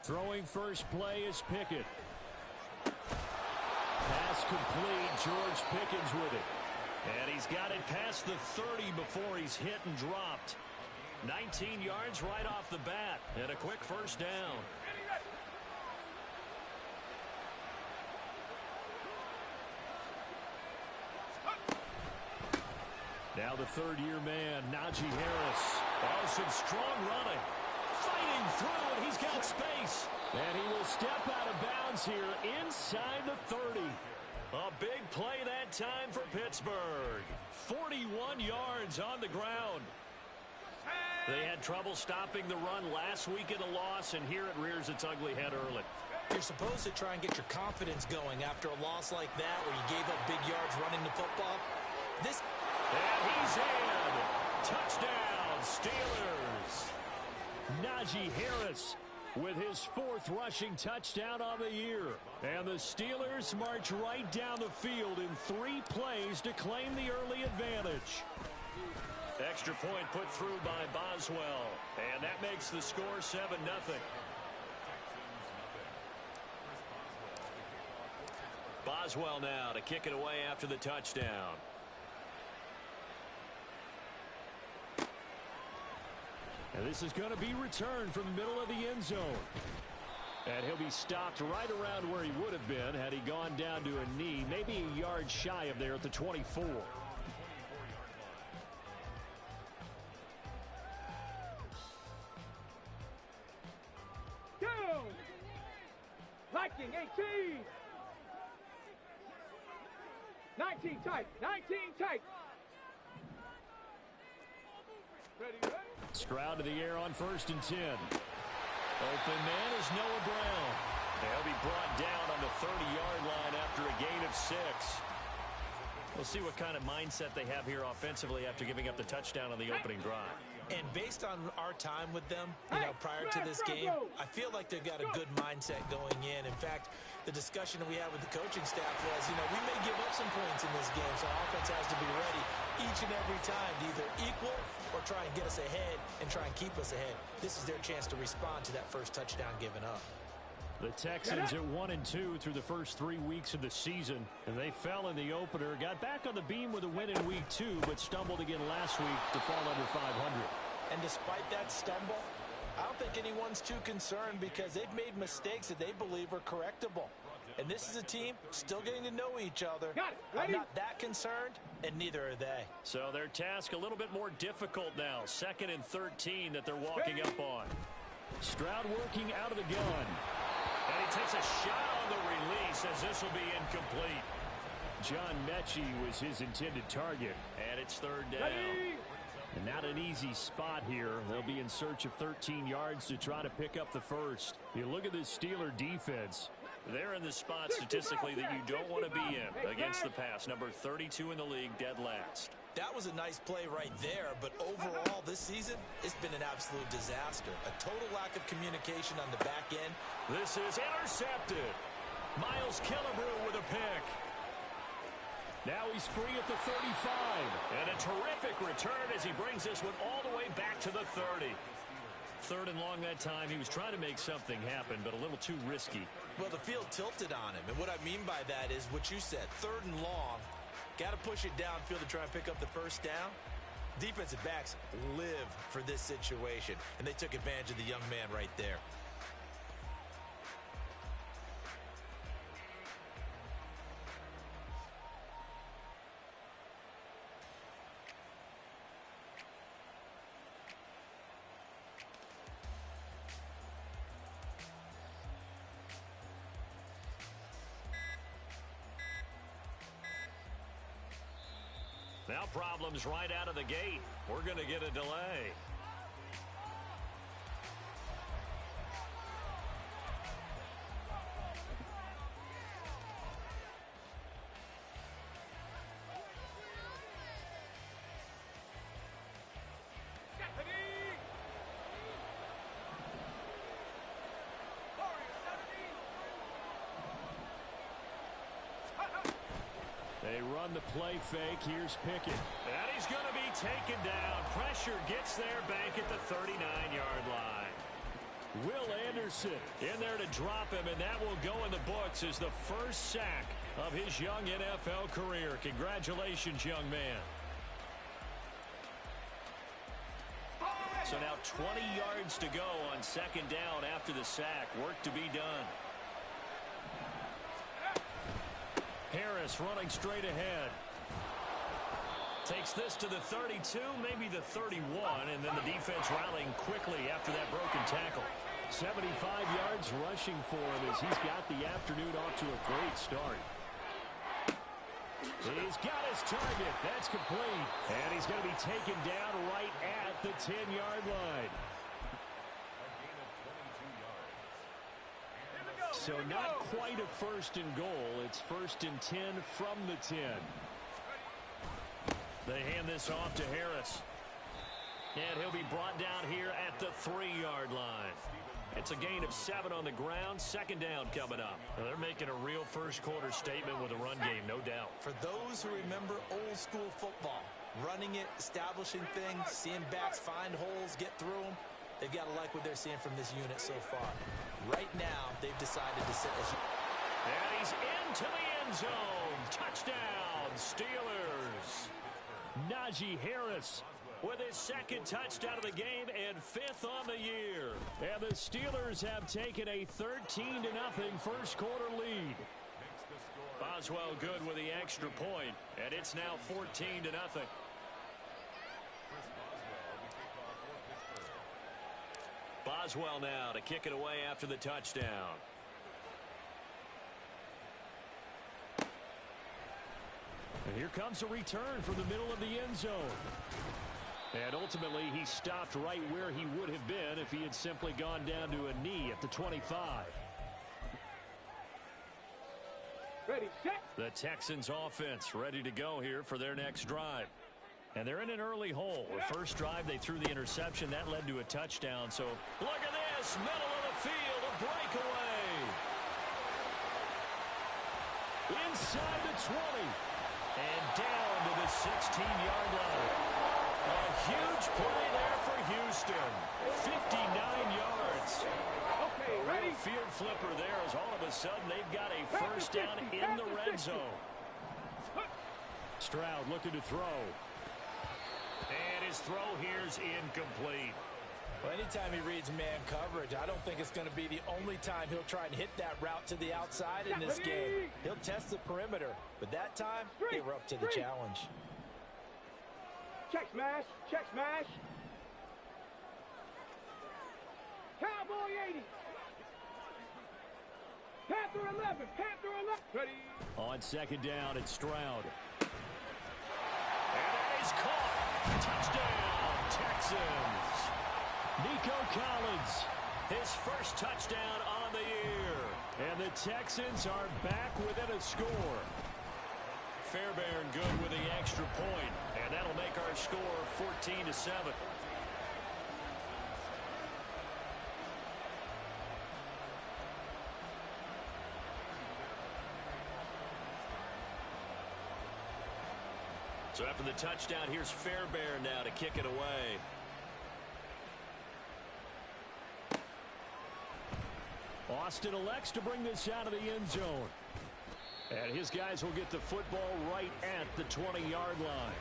Throwing first play is Pickett. Pass complete. George Pickens with it. And he's got it past the 30 before he's hit and dropped. 19 yards right off the bat. And a quick first down. Now the third-year man, Najee Harris. Oh, some strong running. Fighting through, and he's got space. And he will step out of bounds here inside the 30. A big play that time for Pittsburgh. 41 yards on the ground. They had trouble stopping the run last week in a loss, and here it rears its ugly head early. You're supposed to try and get your confidence going after a loss like that where you gave up big yards running the football. And he's in. Touchdown, Steelers. Najee Harris with his 4th rushing touchdown on the year. And the Steelers march right down the field in 3 plays to claim the early advantage. Extra point put through by Boswell. And that makes the score 7-0. Boswell now to kick it away after the touchdown. And this is going to be returned from the middle of the end zone. And he'll be stopped right around where he would have been had he gone down to a knee, maybe a yard shy of there at the 24. Go! Viking 18! 19 tight! 19 tight! Ready, ready? Stroud to the air on 1st and 10. Open man is Noah Brown. They'll be brought down on the 30-yard line after a gain of 6. We'll see what kind of mindset they have here offensively after giving up the touchdown on the opening drive. And based on our time with them, prior to this game, I feel like they've got a good mindset going in. In fact, the discussion that we had with the coaching staff was, we may give up some points in this game, so our offense has to be ready each and every time to either equal or try and get us ahead and try and keep us ahead. This is their chance to respond to that first touchdown given up. The Texans at 1-2 through the first 3 weeks of the season, and they fell in the opener, got back on the beam with a win in week 2, but stumbled again last week to fall under 500. And despite that stumble, I don't think anyone's too concerned because they've made mistakes that they believe are correctable. And this is a team still getting to know each other. I'm not that concerned, and neither are they. So their task a little bit more difficult now. 2nd and 13 that they're walking up on. Stroud working out of the gun. And he takes a shot on the release as this will be incomplete. John Mechie was his intended target. And it's 3rd down. And not an easy spot here. They'll be in search of 13 yards to try to pick up the first. You look at this Steeler defense. They're in the spot statistically that you don't want to be in against the pass. Number 32 in the league, dead last. That was a nice play right there, but overall this season, it's been an absolute disaster. A total lack of communication on the back end. This is intercepted. Miles Killebrew with a pick. Now he's free at the 35. And a terrific return as he brings this one all the way back to the 30. 3rd and long that time. He was trying to make something happen, but a little too risky. Well, the field tilted on him, and what I mean by that is what you said, 3rd and long. Got to push it downfield to try and pick up the first down. Defensive backs live for this situation, and they took advantage of the young man right there. Now problems right out of the gate. We're going to get a delay. They run the play fake. Here's Pickett. And he's going to be taken down. Pressure gets there, bank at the 39-yard line. Will Anderson in there to drop him, and that will go in the books as the first sack of his young NFL career. Congratulations, young man. So now 20 yards to go on second down after the sack. Work to be done. Harris running straight ahead. Takes this to the 32, maybe the 31, and then the defense rallying quickly after that broken tackle. 75 yards rushing for him as he's got the afternoon off to a great start. He's got his target. That's complete. And he's going to be taken down right at the 10-yard line. So not quite a first and goal. It's first and 10 from the 10. They hand this off to Harris. And he'll be brought down here at the 3-yard line. It's a gain of 7 on the ground. Second down coming up. Now they're making a real first-quarter statement with a run game, no doubt. For those who remember old-school football, running it, establishing things, seeing backs find holes, get through them, they've got to like what they're seeing from this unit so far. Right now, they've decided to sit as... And he's into the end zone. Touchdown, Steelers. Najee Harris with his second touchdown of the game and 5th on the year. And the Steelers have taken a 13-0 first-quarter lead. Boswell good with the extra point, and it's now 14-0. Boswell now to kick it away after the touchdown. And here comes a return from the middle of the end zone. And ultimately, he stopped right where he would have been if he had simply gone down to a knee at the 25. Ready, set. The Texans offense ready to go here for their next drive. And they're in an early hole. The first drive, they threw the interception. That led to a touchdown. So look at this. Middle of the field, a breakaway. Inside the 20. And down to the 16-yard line. A huge play there for Houston. 59 yards. Okay, ready. Field flipper there as all of a sudden they've got a first down in the red zone. Stroud looking to throw. And his throw here's incomplete. Well, anytime he reads man coverage, I don't think it's going to be the only time he'll try and hit that route to the outside in this game. He'll test the perimeter, but that time they were up to the challenge. Check smash, check smash. Cowboy 80. Panther 11, Panther 11. Ready. On second down, it's Stroud. And that is caught. Touchdown, Texans. Nico Collins, his first touchdown on the year. And the Texans are back within a score. Fairbairn good with the extra point, and that'll make our score 14-7. So after the touchdown, here's Fairbairn now to kick it away. Austin elects to bring this out of the end zone. And his guys will get the football right at the 20-yard line.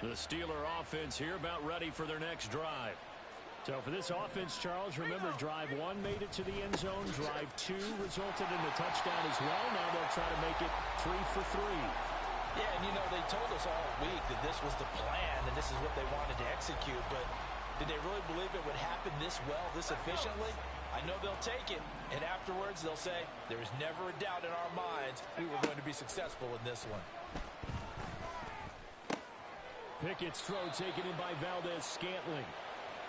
The Steeler offense here about ready for their next drive. So for this offense, Charles, remember drive 1 made it to the end zone. Drive 2 resulted in a touchdown as well. Now they'll try to make it 3 for 3. Yeah, and you know, they told us all week that this was the plan and this is what they wanted to execute, but did they really believe it would happen this well, this efficiently? I know they'll take it, and afterwards they'll say, there's never a doubt in our minds we were going to be successful in this one. Pickett's throw taken in by Valdez-Scantling.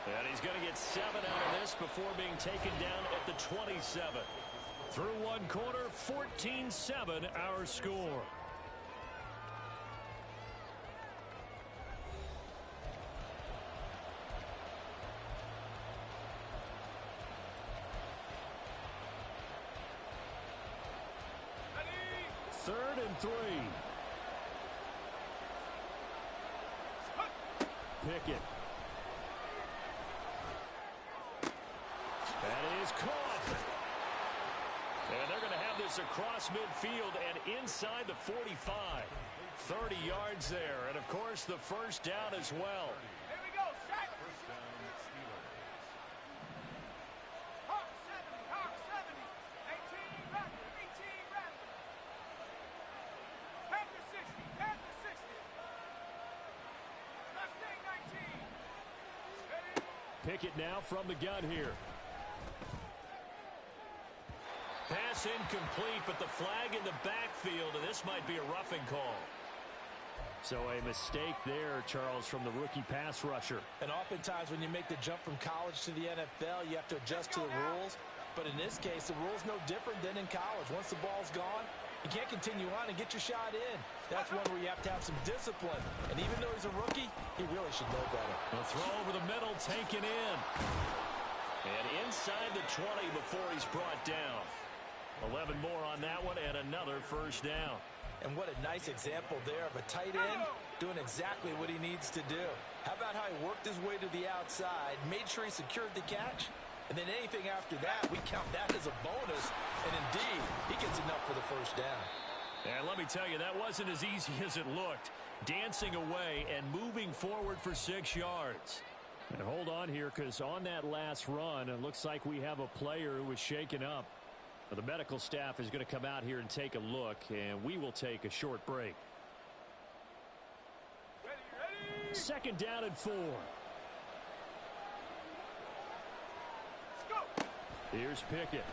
And he's going to get 7 out of this before being taken down at the 27. Through one quarter, 14-7 our score. and 3. Pickett. That is caught. And they're going to have this across midfield and inside the 45. 30 yards there. And, of course, the first down as well. Here we go, set. First down, Steelers. Hawk 70, 18 rapid, 18 rapid. Panther 60, Panther 60. Mustang 19. Ready? Pickett now from the gun here. Pass incomplete, but the flag in the backfield, and this might be a roughing call. So a mistake there, Charles, from the rookie pass rusher. And oftentimes when you make the jump from college to the NFL, you have to adjust to the rules. But in this case, the rule's no different than in college. Once the ball's gone, you can't continue on and get your shot in. That's one where you have to have some discipline. And even though he's a rookie, he really should know better. The throw over the middle, taken in. And inside the 20 before he's brought down. 11 more on that one, and another first down. And what a nice example there of a tight end doing exactly what he needs to do. How about how he worked his way to the outside, made sure he secured the catch, and then anything after that, we count that as a bonus. And indeed, he gets enough for the first down. And let me tell you, that wasn't as easy as it looked. Dancing away and moving forward for 6 yards. And hold on here, because on that last run, it looks like we have a player who was shaken up. The medical staff is going to come out here and take a look, and we will take a short break. Ready. Second down and 4. Let's go. Here's Pickett.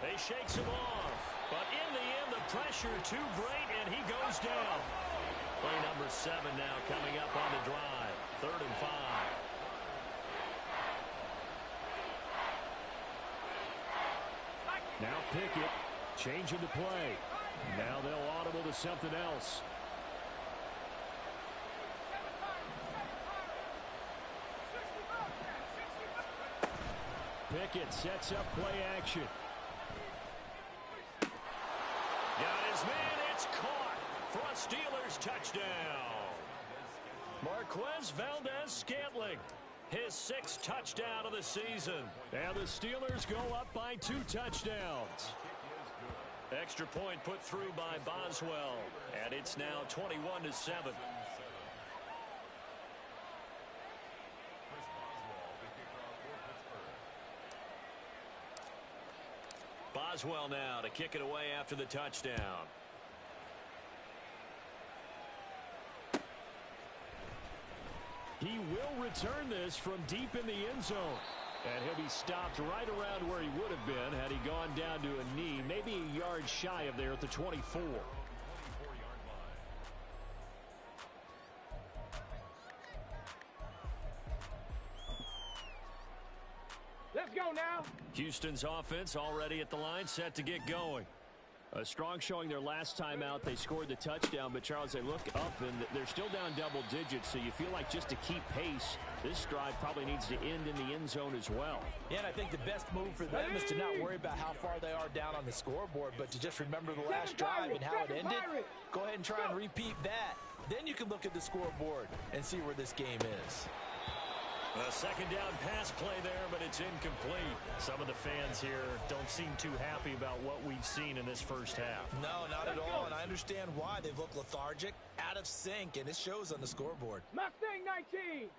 They shakes him off, but in the end, the pressure too great, and he goes down. Play number 7 now coming up on the drive. 3rd and 5. Now Pickett changing the play. Now they'll audible to something else. Pickett sets up play action. Got his man. It's caught for a Steelers touchdown. Marquez Valdez-Scantling. His 6th touchdown of the season. And the Steelers go up by 2 touchdowns. Extra point put through by Boswell. And it's now 21-7. Boswell now to kick it away after the touchdown. He will return this from deep in the end zone. And he'll be stopped right around where he would have been had he gone down to a knee, maybe a yard shy of there at the 24. Let's go now. Houston's offense already at the line, set to get going. A strong showing their last time out. They scored the touchdown, but Charles, they look up and they're still down double digits, so you feel like just to keep pace, this drive probably needs to end in the end zone as well. Yeah, and I think the best move for them is to not worry about how far they are down on the scoreboard, but to just remember the last drive and how it ended. Go ahead and try and repeat that. Then you can look at the scoreboard and see where this game is. A second down pass play there, but it's incomplete. Some of the fans here don't seem too happy about what we've seen in this first half. No, not at all, and I understand why. They've looked lethargic, out of sync, and it shows on the scoreboard. Mustang 19.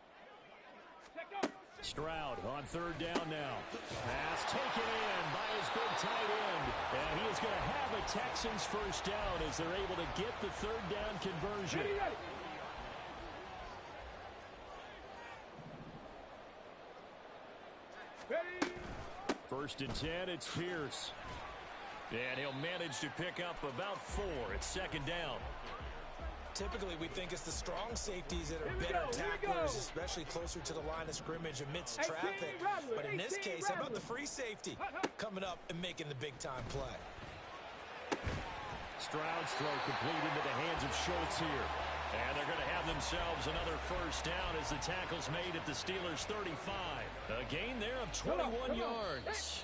Check up. Stroud on 3rd down now. Pass taken in by his big tight end. And he is going to have a Texans first down as they're able to get the 3rd down conversion. Ready. 1st and 10, it's Pierce. And he'll manage to pick up about 4. It's 2nd down. Typically, we think it's the strong safeties that are better tacklers, especially closer to the line of scrimmage amidst traffic. But in this case, how about the free safety coming up and making the big-time play? Stroud's throw complete into the hands of Schultz here. And they're going to have themselves another first down as the tackle's made at the Steelers' 35. A gain there of 21 yards.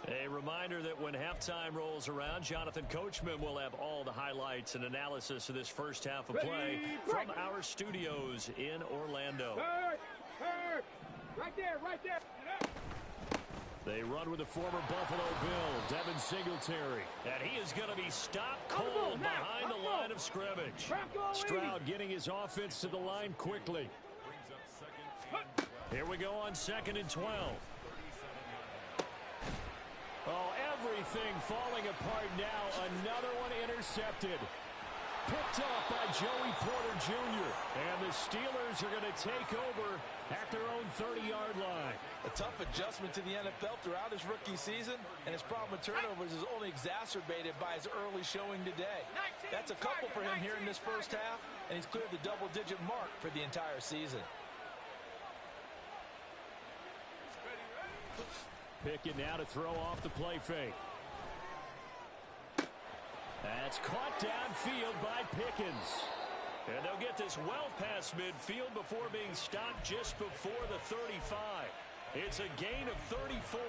A reminder that when halftime rolls around, Jonathan Coachman will have all the highlights and analysis of this first half of play from our studios in Orlando. Right there, right there. They run with the former Buffalo Bill, Devin Singletary. And he is going to be stopped cold behind the line of scrimmage. Stroud getting his offense to the line quickly. Here we go on 2nd and 12. Oh, everything falling apart now. Another one intercepted. Picked off by Joey Porter Jr. And the Steelers are going to take over at their own 30-yard line. A tough adjustment to the NFL throughout his rookie season, and his problem with turnovers is only exacerbated by his early showing today. That's a couple for him here in this first half, and he's cleared the double-digit mark for the entire season. Pickett now to throw off the play fake. That's caught downfield by Pickens. And they'll get this well past midfield before being stopped just before the 35. It's a gain of 34.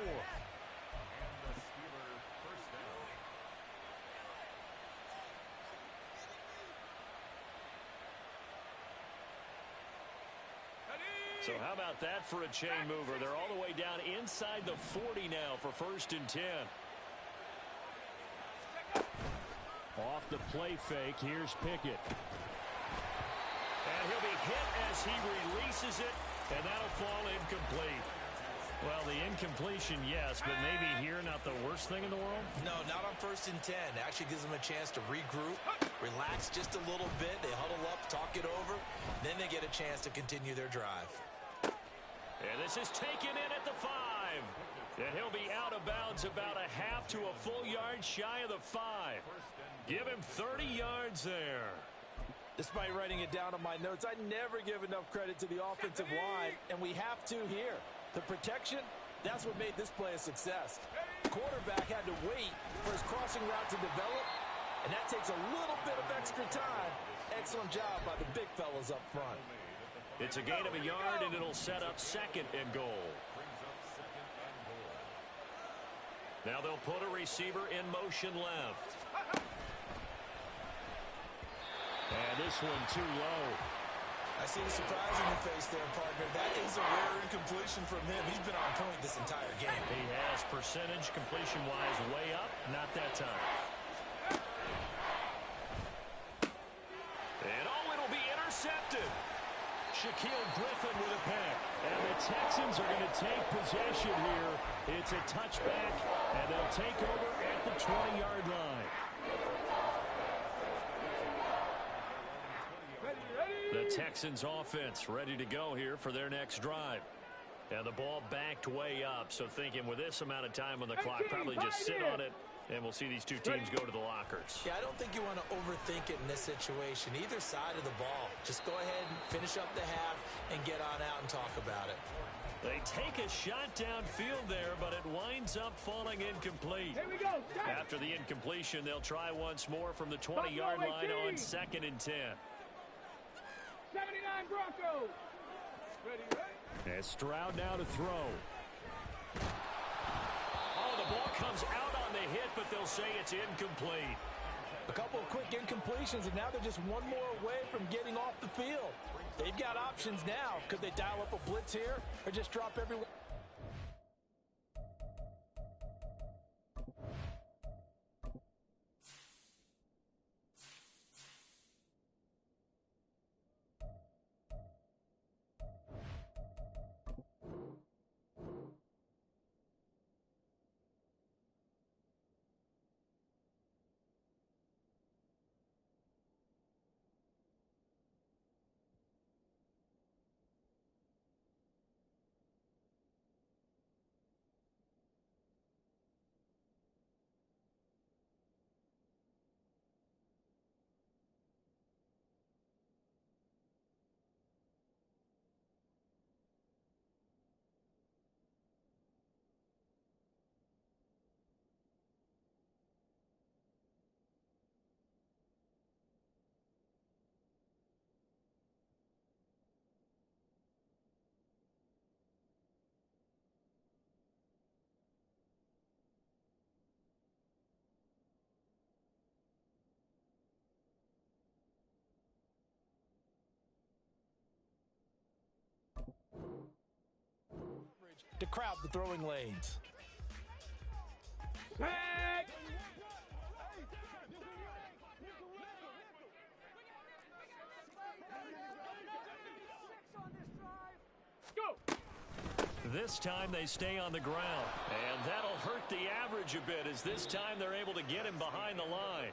So how about that for a chain mover? They're all the way down inside the 40 now for 1st and 10. Off the play fake, here's Pickett. And he'll be hit as he releases it, and that'll fall incomplete. Well, the incompletion, yes, but maybe here not the worst thing in the world? No, not on 1st and 10. It actually gives them a chance to regroup, relax just a little bit. They huddle up, talk it over, then they get a chance to continue their drive. And this is taken in at the 5. And he'll be out of bounds about a half to a full yard shy of the 5. Give him 30 yards there. Despite writing it down on my notes, I never give enough credit to the offensive line, and we have to here. The protection, that's what made this play a success. The quarterback had to wait for his crossing route to develop, and that takes a little bit of extra time. Excellent job by the big fellas up front. It's a gain of a yard, and it'll set up 2nd and goal. Now they'll put a receiver in motion left. And this one too low. I see the surprise in your face there, partner. That is a rare incompletion from him. He's been on point this entire game. He has percentage completion-wise way up. Not that time. And it'll be intercepted. Shaquille Griffin with a pick. And the Texans are going to take possession here. It's a touchback, and they'll take over at the 20-yard line. The Texans offense ready to go here for their next drive. And the ball backed way up, so thinking with this amount of time on the clock, probably just sit on it, and we'll see these two teams go to the lockers. Yeah, I don't think you want to overthink it in this situation. Either side of the ball. Just go ahead and finish up the half and get on out and talk about it. They take a shot downfield there, but it winds up falling incomplete. Here we go. After the incompletion, they'll try once more from the 20-yard line on 2nd and 10. 79 Broncos. Ready. And Stroud now to throw. Oh, the ball comes out on the hit, but they'll say it's incomplete. A couple of quick incompletions, and now they're just one more away from getting off the field. They've got options now. Could they dial up a blitz here or just drop everyone? to crowd the throwing lanes. Back. Go. This time they stay on the ground, and that'll hurt the average a bit as this time they're able to get him behind the line.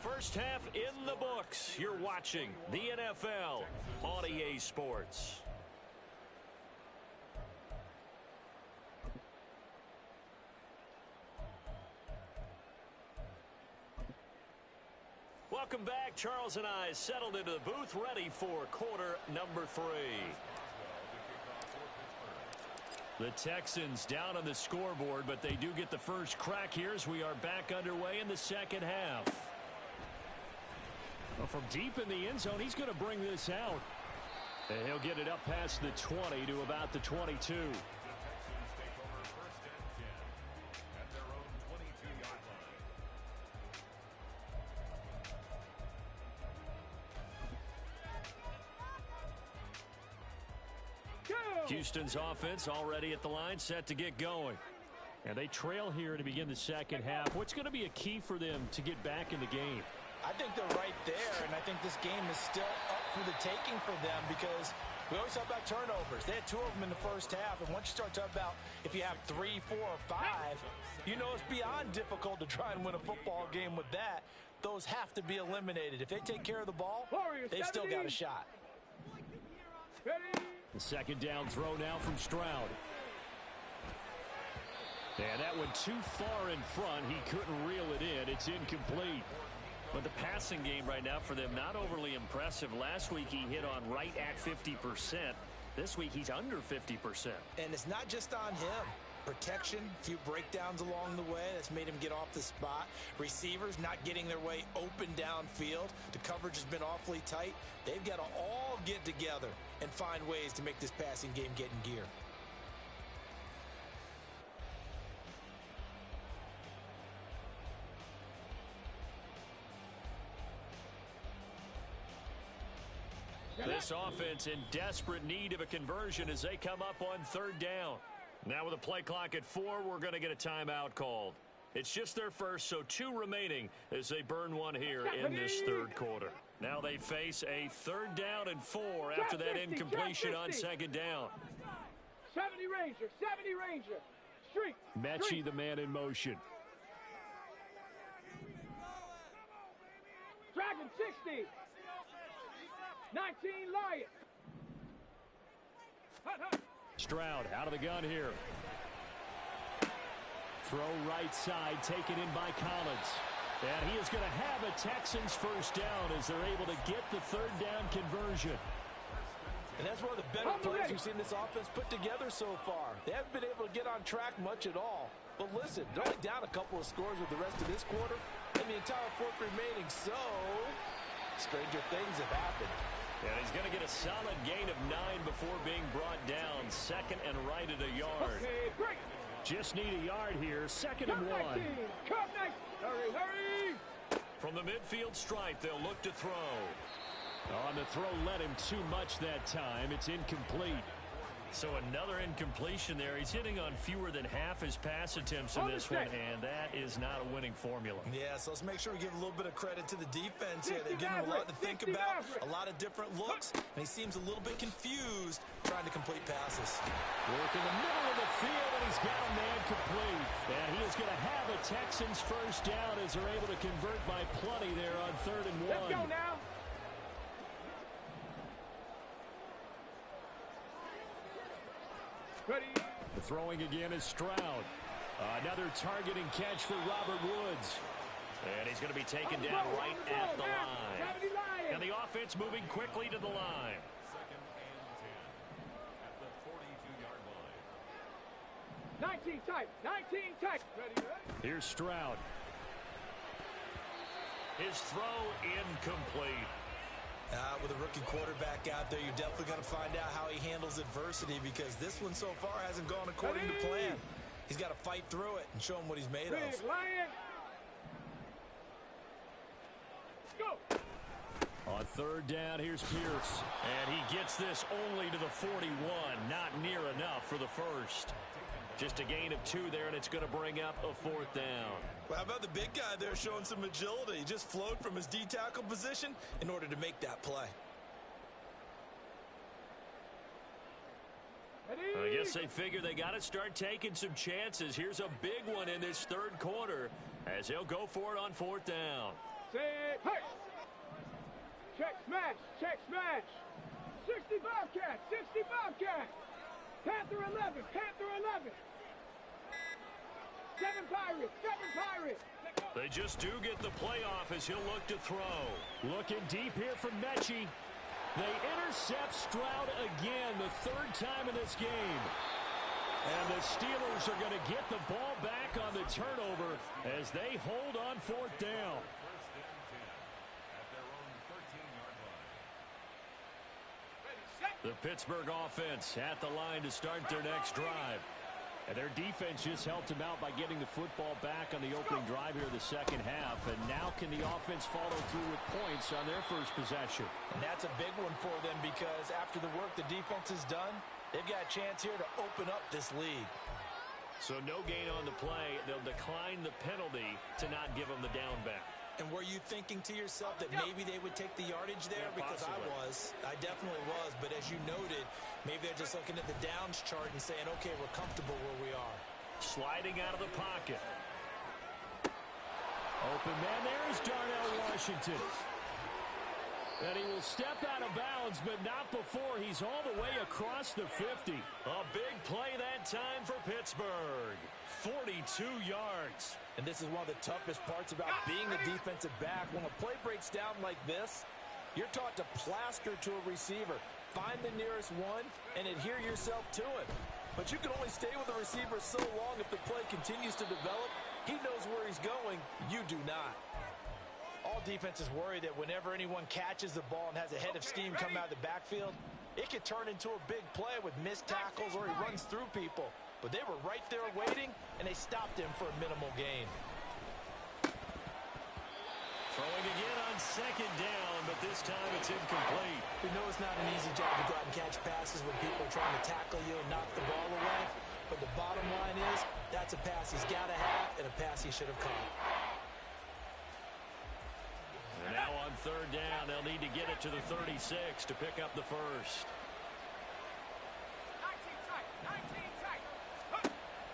First half in the books. You're watching the NFL on EA Sports. Welcome back. Charles and I settled into the booth ready for quarter number 3. The Texans down on the scoreboard, but they do get the first crack here as we are back underway in the second half. Well, from deep in the end zone, he's going to bring this out. And he'll get it up past the 20 to about the 22. Houston's offense already at the line, set to get going. And they trail here to begin the second half. What's going to be a key for them to get back in the game? I think they're right there, and I think this game is still up for the taking for them because we always talk about turnovers. They had 2 of them in the first half, and once you start talking about if you have 3, 4, or 5, you know it's beyond difficult to try and win a football game with that. Those have to be eliminated. If they take care of the ball, they've still got a shot. The second down throw now from Stroud. And that went too far in front. He couldn't reel it in. It's incomplete. But the passing game right now for them, not overly impressive. Last week he hit on right at 50%. This week he's under 50%. And it's not just on him. Protection, a few breakdowns along the way. That's made him get off the spot. Receivers not getting their way open downfield. The coverage has been awfully tight. They've got to all get together and find ways to make this passing game get in gear. This offense in desperate need of a conversion as they come up on third down. Now with a play clock at 4, we're going to get a timeout called. It's just their first, so 2 remaining as they burn one here in this third quarter. Now they face a 3rd down and 4 after that incompletion on second down. 70 Ranger, 70 Ranger. Street. Mechie the man in motion. Dragon 60. 19 Lion. Stroud out of the gun here. Throw right side, taken in by Collins. And he is going to have a Texans first down as they're able to get the 3rd down conversion. And that's one of the better plays we've seen this offense put together so far. They haven't been able to get on track much at all. But listen, they're only down a couple of scores with the rest of this quarter and the entire 4th remaining. So, stranger things have happened. And he's going to get a solid gain of 9 before being brought down. 2nd and right at a yard. Okay, break. Just need a yard here. 2nd and 1. Hurry, hurry. From the midfield stripe, they'll look to throw. On the throw, led him too much that time. It's incomplete. So another incompletion there. He's hitting on fewer than half his pass attempts in this one, and that is not a winning formula. Yeah, so let's make sure we give a little bit of credit to the defense here. They've given him a lot to think about, a lot of different looks, and he seems a little bit confused trying to complete passes. Work in the middle of the field, and he's got a man complete. And he is going to have a Texans first down as they're able to convert by plenty there on 3rd and 1. Let's go now. Ready. The throwing again is Stroud. Another targeting catch for Robert Woods. And he's going to be taken down right at the line. And the offense moving quickly to the line. 2nd and 10 at the 42-yard line. 19 tight. 19 tight. Ready. Here's Stroud. His throw incomplete. With a rookie quarterback out there, you're definitely going to find out how he handles adversity because this one so far hasn't gone according to plan. He's got to fight through it and show him what he's made of. Lion. Go. On 3rd down, here's Pierce. And he gets this only to the 41. Not near enough for the first. Just a gain of 2 there, and it's going to bring up a 4th down. Well, how about the big guy there showing some agility? He just flowed from his D-tackle position in order to make that play. I guess they figure they got to start taking some chances. Here's a big one in this 3rd quarter as he'll go for it on 4th down. Set, hey! Check smash, check smash. 60 Bobcats, 60 Bobcats. Panther 11, Panther 11. 7 Pirates, 7 Pirates. They just do get the playoff as he'll look to throw. Looking deep here from Mechie. They intercept Stroud again, the 3rd time in this game. And the Steelers are going to get the ball back on the turnover as they hold on 4th down. The Pittsburgh offense at the line to start their next drive. And their defense just helped them out by getting the football back on the opening drive here in the 2nd half. And now can the offense follow through with points on their first possession? And that's a big one for them because after the work the defense has done, they've got a chance here to open up this lead. So no gain on the play. They'll decline the penalty to not give them the down back. And were you thinking to yourself that maybe they would take the yardage there? Yeah, because I definitely was. But as you noted, maybe they're just looking at the downs chart and saying, okay, we're comfortable where we are. Sliding out of the pocket. Open man there is Darnell Washington. And he will step out of bounds, but not before he's all the way across the 50. A big play that time for Pittsburgh. 42 yards. And this is one of the toughest parts about being a defensive back. When a play breaks down like this, you're taught to plaster to a receiver. Find the nearest one and adhere yourself to it. But you can only stay with the receiver so long if the play continues to develop. He knows where he's going. You do not. All defenses worry that whenever anyone catches the ball and has a head of steam come out of the backfield, it could turn into a big play with missed tackles or he runs through people. But they were right there waiting, and they stopped him for a minimal gain. Throwing again on 2nd down, but this time it's incomplete. We know it's not an easy job to go out and catch passes when people are trying to tackle you and knock the ball away. But the bottom line is, that's a pass he's got to have and a pass he should have caught. And now on 3rd down, they'll need to get it to the 36 to pick up the first.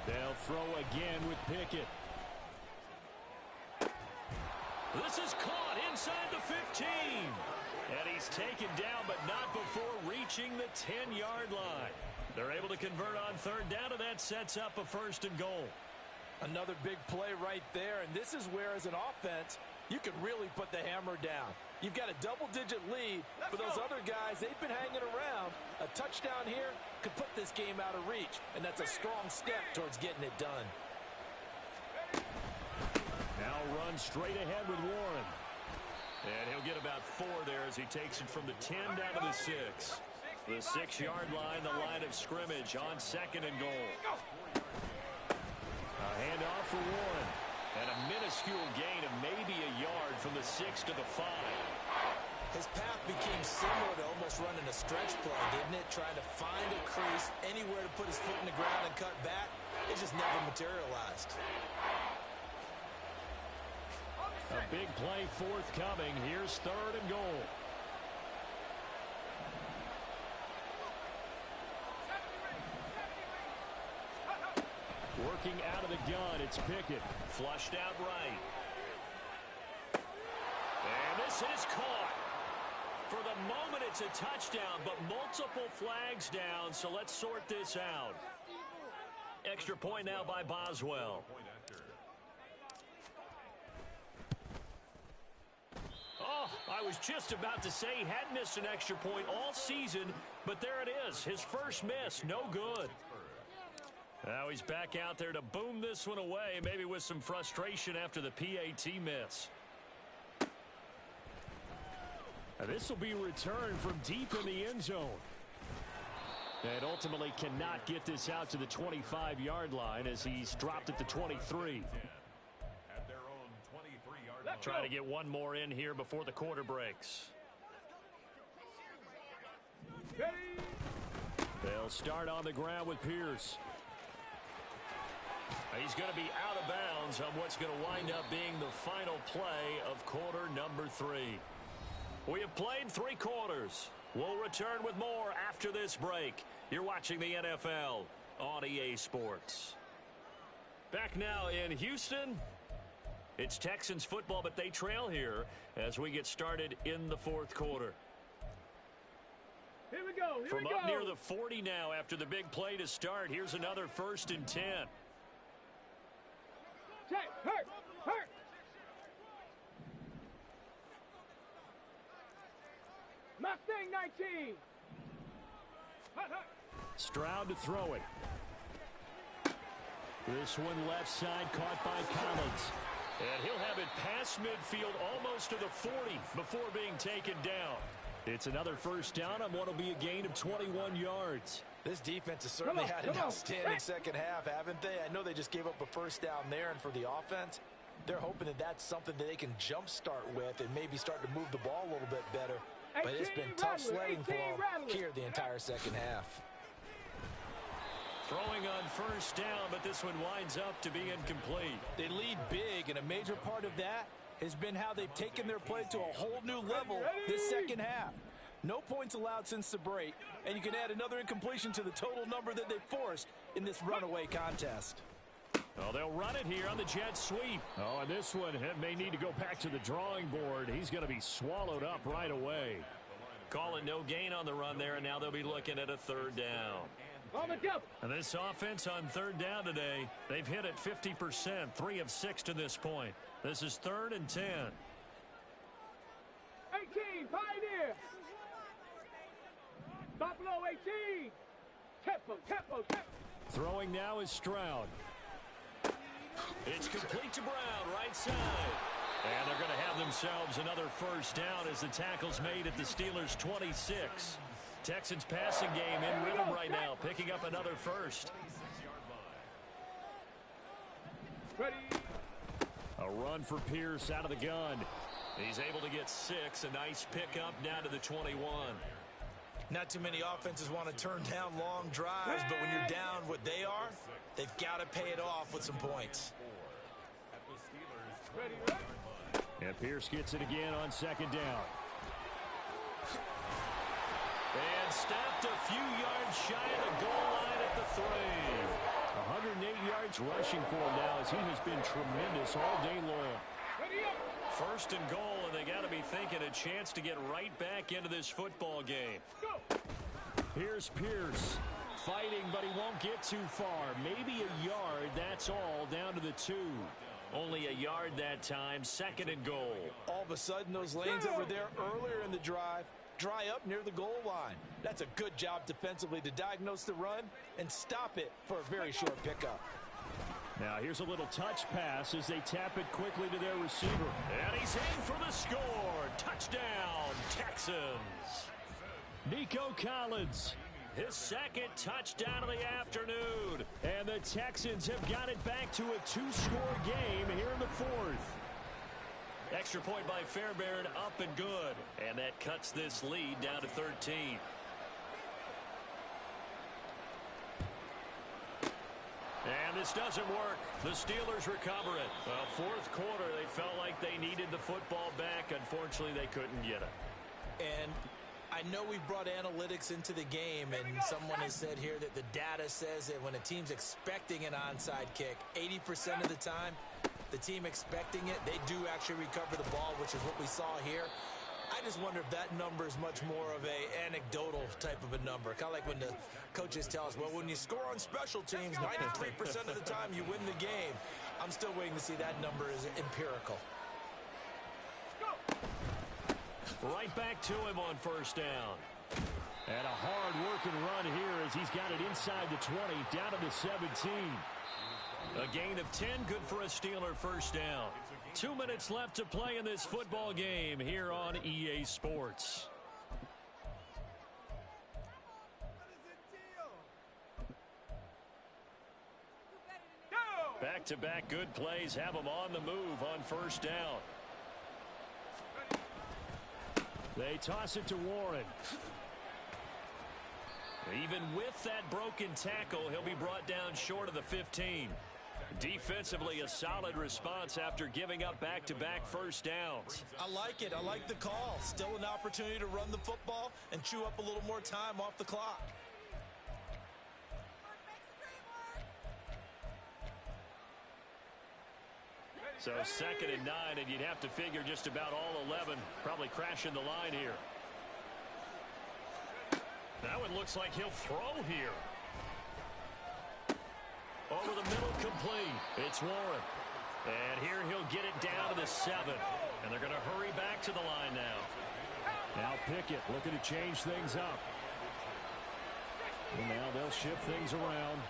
They'll throw again with Pickett. This is caught inside the 15. And he's taken down, but not before reaching the 10-yard line. They're able to convert on 3rd down, and that sets up a 1st and goal. Another big play right there, and this is where, as an offense, you can really put the hammer down. You've got a double-digit lead. For those other guys, they've been hanging around. A touchdown here could put this game out of reach, and that's a strong step towards getting it done. Now run straight ahead with Warren. And he'll get about 4 there as he takes it from the 10 down to the 6. The 6-yard line, the line of scrimmage on 2nd and goal. A handoff for Warren. And a minuscule gain of maybe a yard from the 6 to the 5. His path became similar to almost running a stretch play, didn't it? Trying to find a crease, anywhere to put his foot in the ground and cut back. It just never materialized. A big play forthcoming. Here's 3rd and goal. Working out of the gun, it's Pickett. Flushed out right. And this is caught. For the moment, it's a touchdown, but multiple flags down, so let's sort this out. Extra point now by Boswell. Oh, I was just about to say he hadn't missed an extra point all season, but there it is. His first miss, no good. Now he's back out there to boom this one away, maybe with some frustration after the PAT miss. Now this will be returned from deep in the end zone. And ultimately cannot get this out to the 25-yard line as he's dropped at the 23. At their own 23-yard line. Try to get one more in here before the quarter breaks. They'll start on the ground with Pierce. He's going to be out of bounds on what's going to wind up being the final play of quarter number 3. We have played 3 quarters. We'll return with more after this break. You're watching the NFL on EA Sports. Back now in Houston. It's Texans football, but they trail here as we get started in the 4th quarter. Here we go. From up near the 40 now after the big play to start. Here's another 1st and 10. Check. Hurt. Mustang 19. Hut. Stroud to throw it. This one left side caught by Collins. And he'll have it past midfield almost to the 40 before being taken down. It's another 1st down on what will be a gain of 21 yards. This defense has certainly had an outstanding second half, haven't they? I know they just gave up a 1st down there, and for the offense, they're hoping that that's something that they can jumpstart with and maybe start to move the ball a little bit better. But it's been tough sledding for them here the entire second half. Throwing on 1st down, but this one winds up to be incomplete. They lead big, and a major part of that has been how they've taken their play to a whole new level this second half. No points allowed since the break, and you can add another incompletion to the total number that they forced in this runaway contest. Oh, they'll run it here on the jet sweep. Oh, and this one may need to go back to the drawing board. He's going to be swallowed up right away. Call it no gain on the run there, and now they'll be looking at a 3rd down. On the double. And this offense on 3rd down today, they've hit it 50%, 3 of 6 to this point. This is 3rd and 10. 18, Pioneer. Buffalo 18. Tempo. Throwing now is Stroud. It's complete to Brown, right side. And they're going to have themselves another 1st down as the tackle's made at the Steelers' 26. Texans passing game in rhythm right now, picking up another 1st. Ready. A run for Pierce out of the gun. He's able to get 6. A nice pickup down to the 21. Not too many offenses want to turn down long drives, but when you're down what they are, they've got to pay it off with some points. Ready. And Pierce gets it again on 2nd down. And stopped a few yards shy of the goal line at the 3. 108 yards rushing for him now as he has been tremendous all day long. 1st and goal, and they got to be thinking a chance to get right back into this football game. Here's Pierce fighting, but he won't get too far. Maybe a yard, that's all, down to the 2. Only a yard that time, 2nd and goal. All of a sudden, those lanes that were there earlier in the drive dry up near the goal line. That's a good job defensively to diagnose the run and stop it for a very short pickup. Now here's a little touch pass as they tap it quickly to their receiver. And he's in for the score. Touchdown, Texans. Nico Collins, his 2nd touchdown of the afternoon. And the Texans have got it back to a 2-score game here in the 4th. Extra point by Fairbairn, up and good. And that cuts this lead down to 13. And this doesn't work. The Steelers recover it. 4th quarter, they felt like they needed the football back. Unfortunately, they couldn't get it. And I know we've brought analytics into the game, and someone has said here that the data says that when a team's expecting an onside kick, 80% of the time, the team expecting it, they do actually recover the ball, which is what we saw here. I just wonder if that number is much more of a anecdotal type of a number. Kind of like when the coaches tell us, well, when you score on special teams, 93% of the time you win the game. I'm still waiting to see that number is empirical. Right back to him on 1st down. And a hard-working run here as he's got it inside the 20, down to the 17. A gain of 10, good for a Steeler 1st down. 2 minutes left to play in this football game here on EA Sports. Back-to-back good plays have them on the move on 1st down. They toss it to Warren. Even with that broken tackle, he'll be brought down short of the 15. Defensively, a solid response after giving up back-to-back first downs. I like it. I like the call. Still an opportunity to run the football and chew up a little more time off the clock. So 2nd and 9, and you'd have to figure just about all 11 probably crashing the line here. That one looks like he'll throw here. Over the middle, complete. It's Warren. And here he'll get it down to the 7. And they're going to hurry back to the line now. Now Pickett looking to change things up. And now they'll shift things around.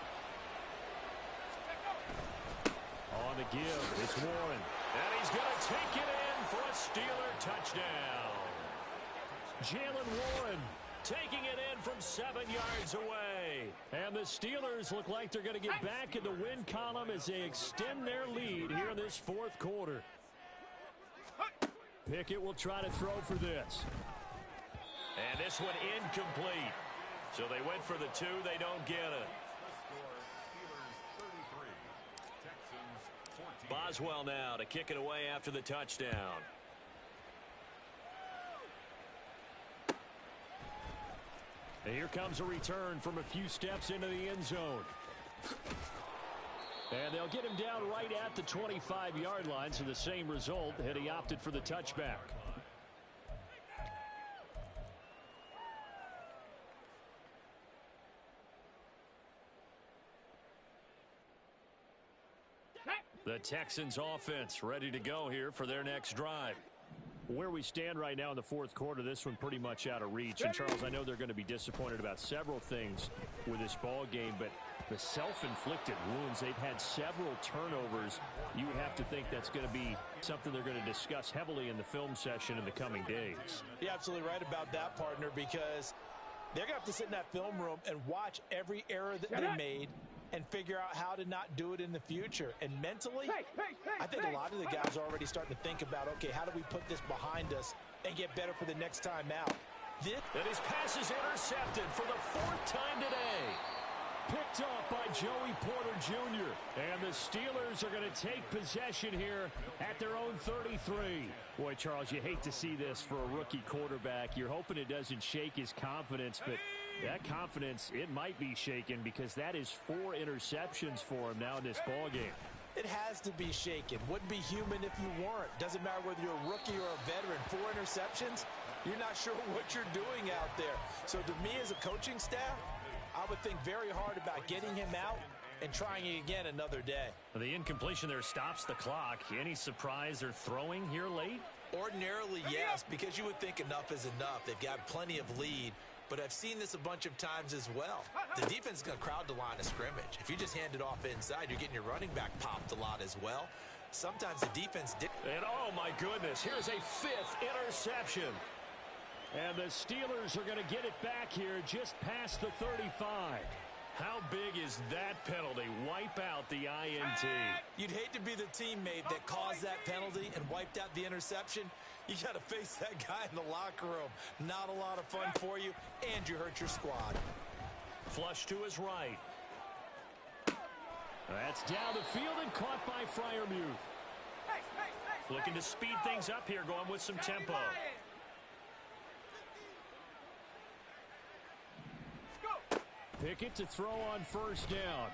On the give, it's Warren. And he's going to take it in for a Steeler touchdown. Jalen Warren taking it in from 7 yards away. And the Steelers look like they're going to get back in the win column as they extend their lead here in this 4th quarter. Pickett will try to throw for this. And this one incomplete. So they went for the 2. They don't get it. Boswell now to kick it away after the touchdown. And here comes a return from a few steps into the end zone. And they'll get him down right at the 25-yard line, so the same result had he opted for the touchback. The Texans offense ready to go here for their next drive. Where we stand right now in the 4th quarter, this one pretty much out of reach. And, Charles, I know they're going to be disappointed about several things with this ball game, but the self-inflicted wounds, they've had several turnovers. You would have to think that's going to be something they're going to discuss heavily in the film session in the coming days. You're absolutely right about that, partner, because they're going to have to sit in that film room and watch every error that they made and figure out how to not do it in the future. And mentally, I think a lot of the guys are already starting to think about, okay, how do we put this behind us and get better for the next time out? And his pass is intercepted for the 4th time today. Picked off by Joey Porter Jr. And the Steelers are going to take possession here at their own 33. Boy, Charles, you hate to see this for a rookie quarterback. You're hoping it doesn't shake his confidence, but that confidence, it might be shaken because that is 4 interceptions for him now in this ballgame. It has to be shaken. Wouldn't be human if you weren't. Doesn't matter whether you're a rookie or a veteran. 4 interceptions, you're not sure what you're doing out there. So to me as a coaching staff, I would think very hard about getting him out and trying it again another day. The incompletion there stops the clock. Any surprise they're throwing here late? Ordinarily, yes, because you would think enough is enough. They've got plenty of lead, but I've seen this a bunch of times as well. The defense is going to crowd the line of scrimmage. If you just hand it off inside, you're getting your running back popped a lot as well. Sometimes the defense did. And oh my goodness, here's a 5th interception. And the Steelers are going to get it back here just past the 35. How big is that penalty? Wipe out the INT. You'd hate to be the teammate that caused that penalty and wiped out the interception. You got to face that guy in the locker room. Not a lot of fun for you, and you hurt your squad. Flush to his right. That's down the field and caught by Freiermuth. Looking to speed things up here, going with some tempo. Pickett to throw on 1st down.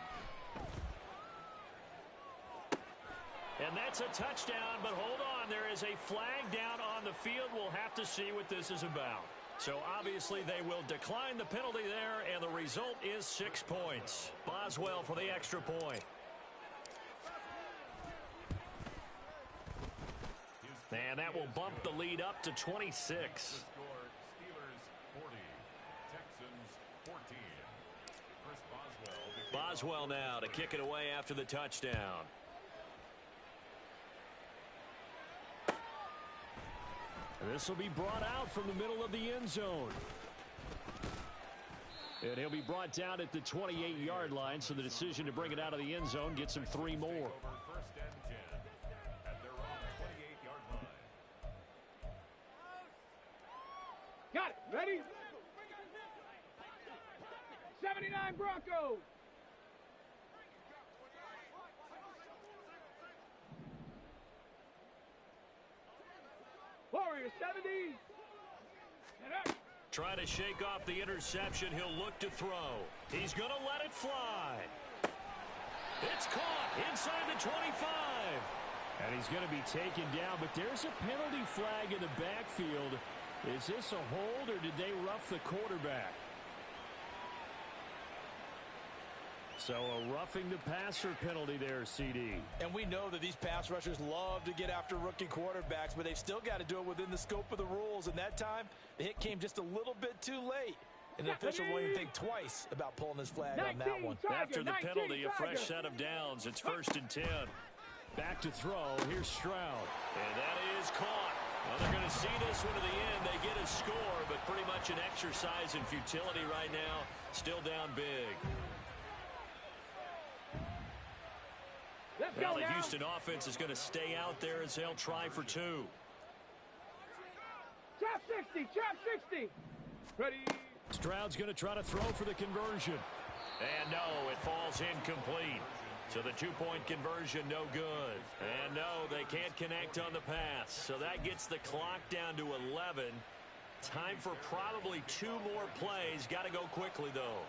And that's a touchdown, but hold on. There is a flag down on the field. We'll have to see what this is about. So obviously they will decline the penalty there, and the result is 6 points. Boswell for the extra point. And that will bump the lead up to 26. Boswell now to kick it away after the touchdown. And this will be brought out from the middle of the end zone. And he'll be brought down at the 28-yard line, so the decision to bring it out of the end zone gets him 3 more. 1st and 10 at their own 28-yard line. Got it. Ready? 79 Broncos. Trying to shake off the interception. He'll look to throw. He's going to let it fly. It's caught inside the 25. And he's going to be taken down, but there's a penalty flag in the backfield. Is this a hold, or did they rough the quarterback? So a roughing the passer penalty there, CD. And we know that these pass rushers love to get after rookie quarterbacks, but they've still got to do it within the scope of the rules. And that time, the hit came just a little bit too late. And the official won't even think twice about pulling his flag on that one. After the penalty, a fresh set of downs. It's 1st and 10. Back to throw. Here's Stroud. And that is caught. Well, they're going to see this one to the end. They get a score, but pretty much an exercise in futility right now. Still down big. Now the Houston offense is going to stay out there as they'll try for 2. Trap 60, trap 60. Ready. Stroud's going to try to throw for the conversion. And no, it falls incomplete. So the 2-point conversion no good. And no, they can't connect on the pass. So that gets the clock down to 11. Time for probably 2 more plays. Got to go quickly, though.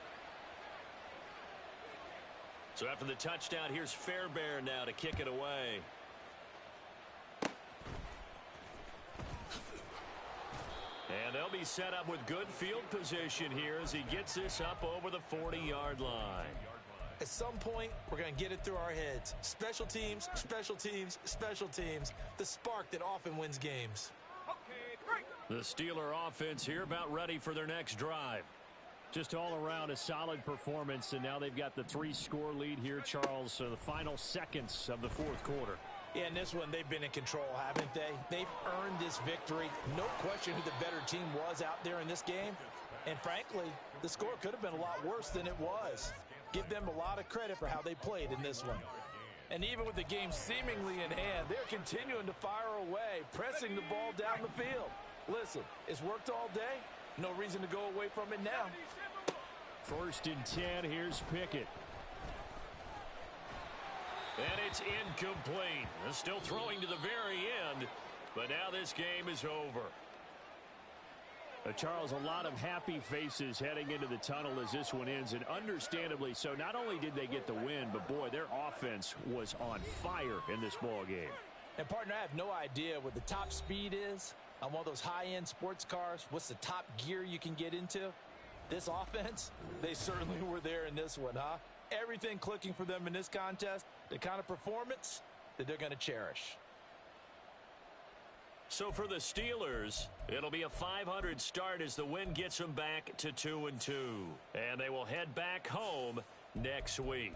So after the touchdown, here's Fairbairn now to kick it away. And they'll be set up with good field position here as he gets this up over the 40-yard line. At some point, we're going to get it through our heads. Special teams, special teams, special teams. The spark that often wins games. The Steeler offense here about ready for their next drive. Just all around a solid performance, and now they've got the 3-score lead here, Charles. So the final seconds of the 4th quarter. Yeah, in this one, they've been in control, haven't they? They've earned this victory. No question who the better team was out there in this game. And frankly, the score could have been a lot worse than it was. Give them a lot of credit for how they played in this one. And even with the game seemingly in hand, they're continuing to fire away, pressing the ball down the field. Listen, it's worked all day. No reason to go away from it now. 1st and 10. Here's Pickett. And it's incomplete. They're still throwing to the very end, but now this game is over. Charles, a lot of happy faces heading into the tunnel as this one ends, and understandably so. Not only did they get the win, but boy, their offense was on fire in this ball game. And partner, I have no idea what the top speed is on one of those high-end sports cars. What's the top gear you can get into? This offense, they certainly were there in this one, huh? Everything clicking for them in this contest, the kind of performance that they're going to cherish. So for the Steelers, it'll be a .500 start as the win gets them back to 2-2. And they will head back home next week.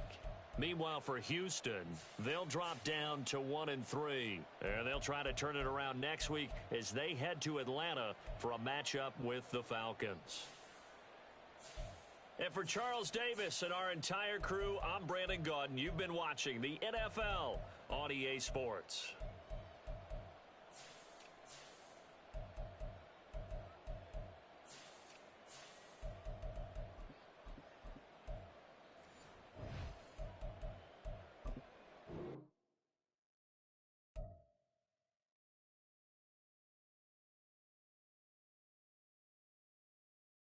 Meanwhile, for Houston, they'll drop down to 1-3. And they'll try to turn it around next week as they head to Atlanta for a matchup with the Falcons. And for Charles Davis and our entire crew, I'm Brandon Gaudin. You've been watching the NFL on EA Sports.